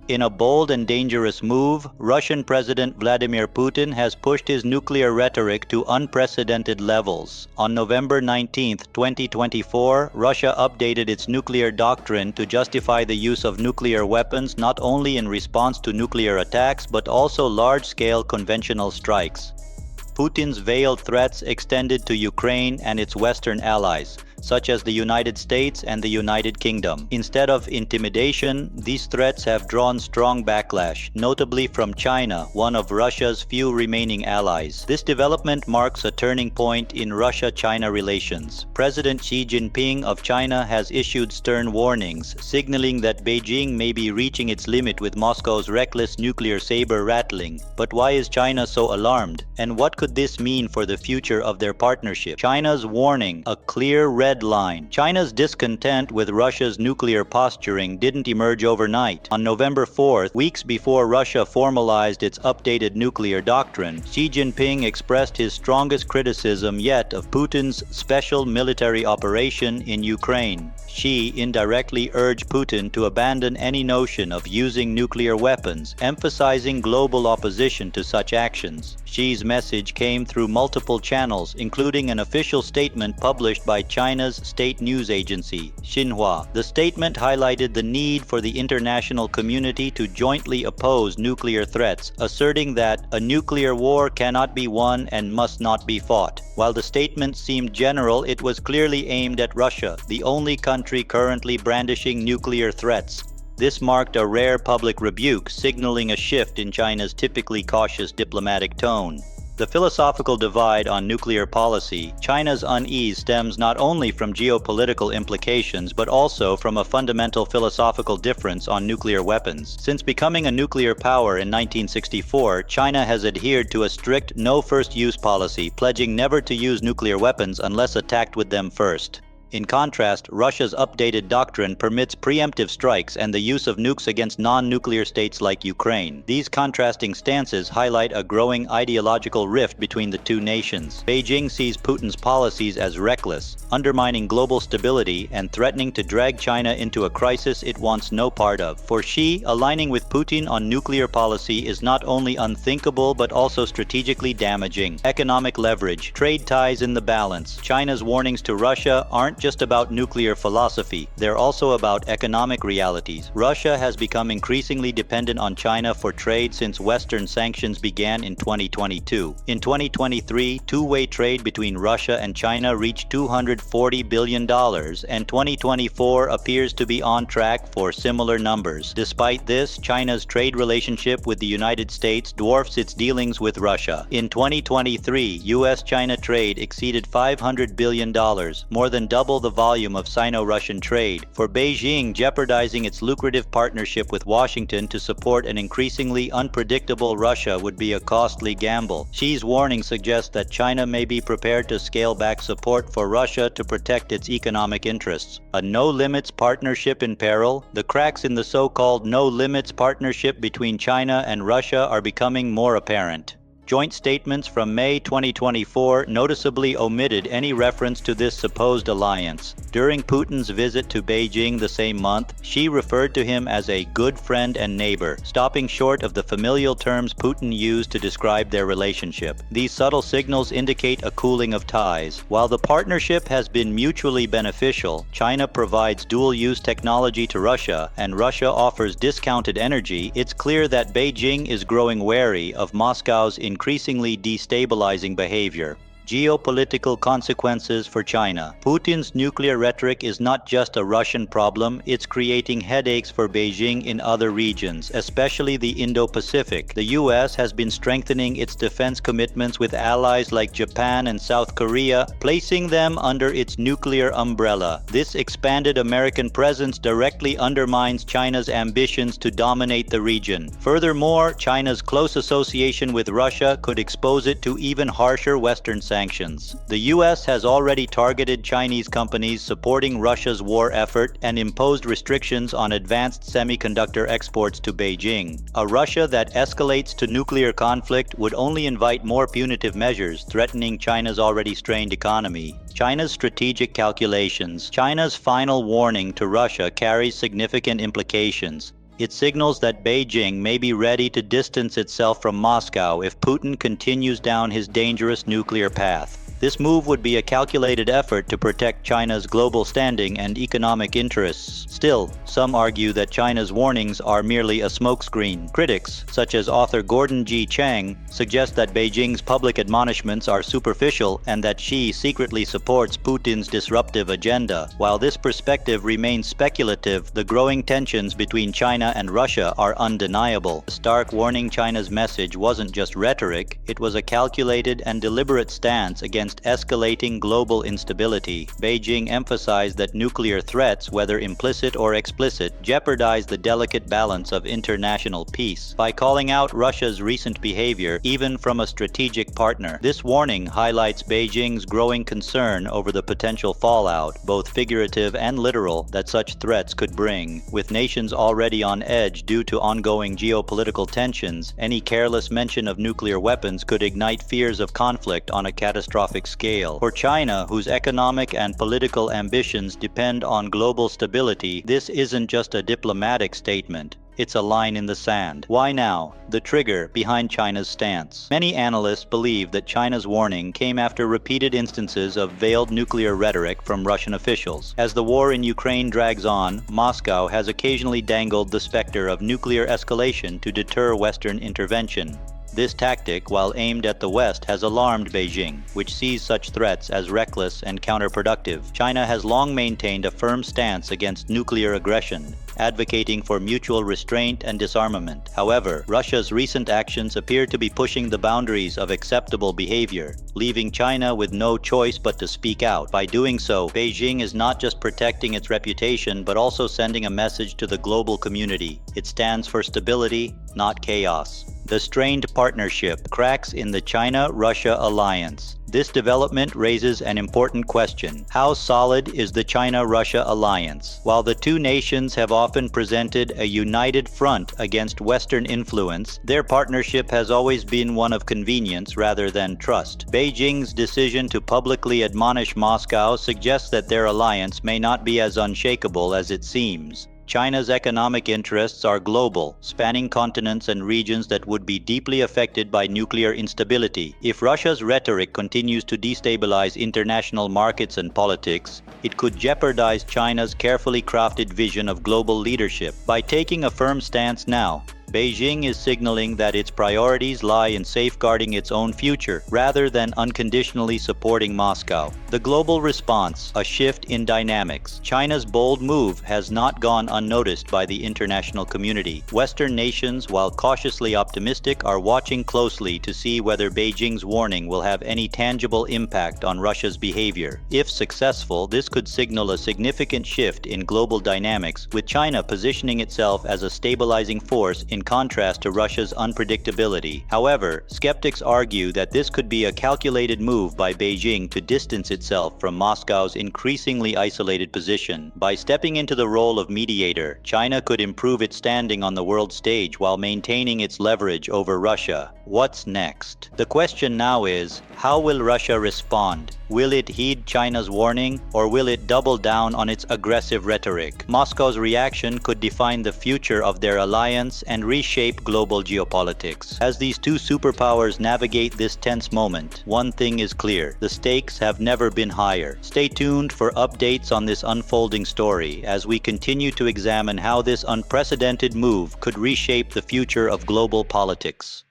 In a bold and dangerous move, Russian President Vladimir Putin has pushed his nuclear rhetoric to unprecedented levels. On November 19, 2024, Russia updated its nuclear doctrine to justify the use of nuclear weapons not only in response to nuclear attacks but also large-scale conventional strikes. Putin's veiled threats extended to Ukraine and its Western allies, such as the United States and the United Kingdom. Instead of intimidation, these threats have drawn strong backlash, notably from China, one of Russia's few remaining allies. This development marks a turning point in Russia-China relations. President Xi Jinping of China has issued stern warnings, signaling that Beijing may be reaching its limit with Moscow's reckless nuclear saber rattling. But why is China so alarmed? And what could this mean for the future of their partnership? China's warning, a clear red line. China's discontent with Russia's nuclear posturing didn't emerge overnight. On November 4th, weeks before Russia formalized its updated nuclear doctrine, Xi Jinping expressed his strongest criticism yet of Putin's special military operation in Ukraine. Xi indirectly urged Putin to abandon any notion of using nuclear weapons, emphasizing global opposition to such actions. Xi's message came through multiple channels, including an official statement published by China's state news agency, Xinhua. The statement highlighted the need for the international community to jointly oppose nuclear threats, asserting that a nuclear war cannot be won and must not be fought. While the statement seemed general, it was clearly aimed at Russia, the only country currently brandishing nuclear threats. This marked a rare public rebuke, signaling a shift in China's typically cautious diplomatic tone. The philosophical divide on nuclear policy. China's unease stems not only from geopolitical implications but also from a fundamental philosophical difference on nuclear weapons. Since becoming a nuclear power in 1964, China has adhered to a strict no-first-use policy, pledging never to use nuclear weapons unless attacked with them first. In contrast, Russia's updated doctrine permits preemptive strikes and the use of nukes against non-nuclear states like Ukraine. These contrasting stances highlight a growing ideological rift between the two nations. Beijing sees Putin's policies as reckless, undermining global stability and threatening to drag China into a crisis it wants no part of. For Xi, aligning with Putin on nuclear policy is not only unthinkable but also strategically damaging. Economic leverage, trade ties in the balance. China's warnings to Russia aren't just about nuclear philosophy, they're also about economic realities. Russia has become increasingly dependent on China for trade since Western sanctions began in 2022. In 2023, two-way trade between Russia and China reached $240 billion, and 2024 appears to be on track for similar numbers. Despite this, China's trade relationship with the United States dwarfs its dealings with Russia. In 2023, US-China trade exceeded $500 billion, more than double the volume of Sino-Russian trade, for Beijing jeopardizing its lucrative partnership with Washington to support an increasingly unpredictable Russia would be a costly gamble. Xi's warning suggests that China may be prepared to scale back support for Russia to protect its economic interests. A no-limits partnership in peril? The cracks in the so-called no-limits partnership between China and Russia are becoming more apparent. Joint statements from May 2024 noticeably omitted any reference to this supposed alliance. During Putin's visit to Beijing the same month, Xi referred to him as a good friend and neighbor, stopping short of the familial terms Putin used to describe their relationship. These subtle signals indicate a cooling of ties. While the partnership has been mutually beneficial, China provides dual-use technology to Russia, and Russia offers discounted energy, it's clear that Beijing is growing wary of Moscow's increasingly destabilizing behavior. Geopolitical consequences for China. Putin's nuclear rhetoric is not just a Russian problem, it's creating headaches for Beijing in other regions, especially the Indo-Pacific. The US has been strengthening its defense commitments with allies like Japan and South Korea, placing them under its nuclear umbrella. This expanded American presence directly undermines China's ambitions to dominate the region. Furthermore, China's close association with Russia could expose it to even harsher Western sanctions. The US has already targeted Chinese companies supporting Russia's war effort and imposed restrictions on advanced semiconductor exports to Beijing. A Russia that escalates to nuclear conflict would only invite more punitive measures, threatening China's already strained economy. China's strategic calculations. China's final warning to Russia carries significant implications. It signals that Beijing may be ready to distance itself from Moscow if Putin continues down his dangerous nuclear path. This move would be a calculated effort to protect China's global standing and economic interests. Still, some argue that China's warnings are merely a smokescreen. Critics, such as author Gordon G. Chang, suggest that Beijing's public admonishments are superficial and that Xi secretly supports Putin's disruptive agenda. While this perspective remains speculative, the growing tensions between China and Russia are undeniable. The stark warning China's message wasn't just rhetoric, it was a calculated and deliberate stance against escalating global instability. Beijing emphasized that nuclear threats, whether implicit or explicit, jeopardize the delicate balance of international peace. By calling out Russia's recent behavior, even from a strategic partner, this warning highlights Beijing's growing concern over the potential fallout, both figurative and literal, that such threats could bring. With nations already on edge due to ongoing geopolitical tensions, any careless mention of nuclear weapons could ignite fears of conflict on a catastrophic scale. For China, whose economic and political ambitions depend on global stability, this isn't just a diplomatic statement. It's a line in the sand. Why now? The trigger behind China's stance. Many analysts believe that China's warning came after repeated instances of veiled nuclear rhetoric from Russian officials. As the war in Ukraine drags on, Moscow has occasionally dangled the specter of nuclear escalation to deter Western intervention. This tactic, while aimed at the West, has alarmed Beijing, which sees such threats as reckless and counterproductive. China has long maintained a firm stance against nuclear aggression, advocating for mutual restraint and disarmament. However, Russia's recent actions appear to be pushing the boundaries of acceptable behavior, leaving China with no choice but to speak out. By doing so, Beijing is not just protecting its reputation, but also sending a message to the global community. It stands for stability, not chaos. The strained partnership, cracks in the China-Russia alliance. This development raises an important question. How solid is the China-Russia alliance? While the two nations have often presented a united front against Western influence, their partnership has always been one of convenience rather than trust. Beijing's decision to publicly admonish Moscow suggests that their alliance may not be as unshakable as it seems. China's economic interests are global, spanning continents and regions that would be deeply affected by nuclear instability. If Russia's rhetoric continues to destabilize international markets and politics, it could jeopardize China's carefully crafted vision of global leadership. By taking a firm stance now, Beijing is signaling that its priorities lie in safeguarding its own future, rather than unconditionally supporting Moscow. The global response, a shift in dynamics. China's bold move has not gone unnoticed by the international community. Western nations, while cautiously optimistic, are watching closely to see whether Beijing's warning will have any tangible impact on Russia's behavior. If successful, this could signal a significant shift in global dynamics, with China positioning itself as a stabilizing force in contrast to Russia's unpredictability. However, skeptics argue that this could be a calculated move by Beijing to distance itself from Moscow's increasingly isolated position. By stepping into the role of mediator, China could improve its standing on the world stage while maintaining its leverage over Russia. What's next? The question now is, how will Russia respond? Will it heed China's warning, or will it double down on its aggressive rhetoric? Moscow's reaction could define the future of their alliance and reshape global geopolitics. As these two superpowers navigate this tense moment, one thing is clear: the stakes have never been higher. Stay tuned for updates on this unfolding story as we continue to examine how this unprecedented move could reshape the future of global politics.